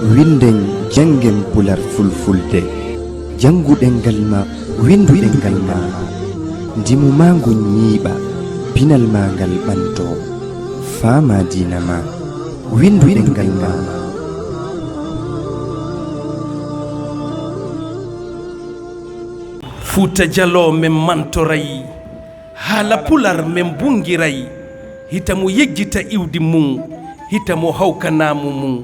winden jangen pular fulfulde janguɗen ngal ma winduɗen ngal ma ndimu ma ngu ñiiɓa pinal ma ngal ɓanto fama dina ma winduɗen ngal ma. Fuuta Jallo men mantoray haala pular men bungiray hita mo yejjita iwdi mum hita mo hawkanamu mum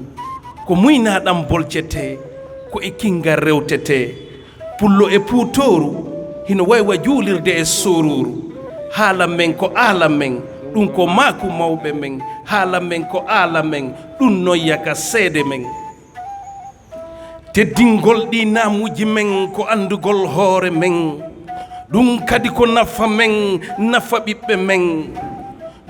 ko muynaɗam bolcete ko e kingal rewtete pullo e puutoru hino waywa juulirde e soruru haala men ko aala men ɗum ko maku mawɓe men haala men ko aala men ɗum noyyaka seede men teddingol ɗi namuji men ko andugol hoore men ɗum kadi ko nafa men nafa ɓiɓɓe men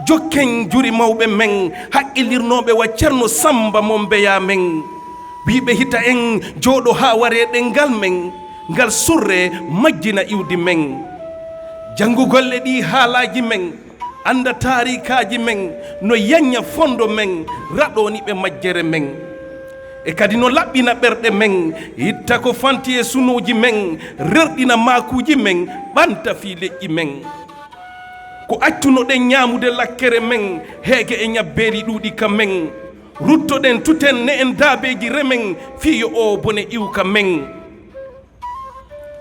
jokken juri mawɓe men haqqilirnoɓe wa ceerno Samba mo mbeya men wiɓe hita en jooɗo ha ware ɗengal men ngal surre majjina iwdi men jangugolle ɗi haalaji men anda tarikaji men no yanya fondo men raɗoniɓe majjere men e kadi no laɓɓina ɓerɗe men itta ko fanti e sunoji men rerɗina makuji men ɓanta fi leƴƴi men ko accunoɗen ñamude lakkere men heege e ñabbeli ɗuuɗi ka men ruttoɗen tuten ne en daabeji remen fiyo o bone iwka men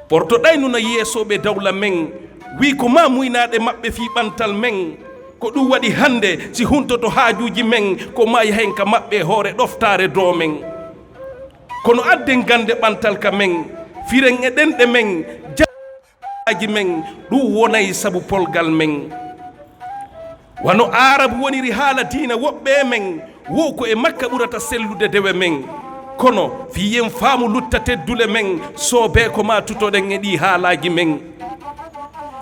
ɓortoɗayno no yeesoɓe dawla men wi ko ma muynaɗe maɓɓe fi ɓantal men ko ɗum waɗi hande si huntoto haajuji men ko mayi hen ka maɓɓe hoore ɗoftare do men kono adden gande ɓantal ka men firen e ɗenɗe men jaaji men ɗum wonay sabu polgal men wano arabu woniri haala diina woɓɓe men wo ko e makka ɓurata sellude dewe men kono fiyen faamu lutta teddule men soobe ko ma tutoɗen e ɗi haalaji men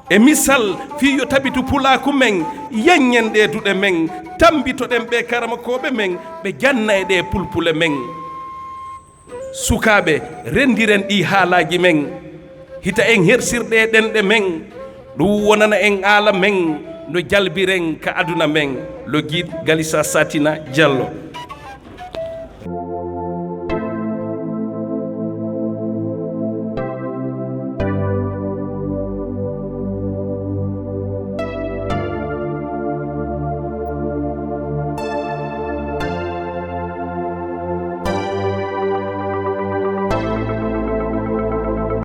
e misal fiyo tabitu pulaku men yanyen ɗe duɗe men tambitoɗen ɓe karamakoɓe men ɓe janna e ɗe pulpule men sukaɓe rendiren ɗi haalaji men hita en hersirɗe ɗenɗe men ɗum wonana en aala men no jalbiren ka aduna men lo guide Galissa Satina Diallo.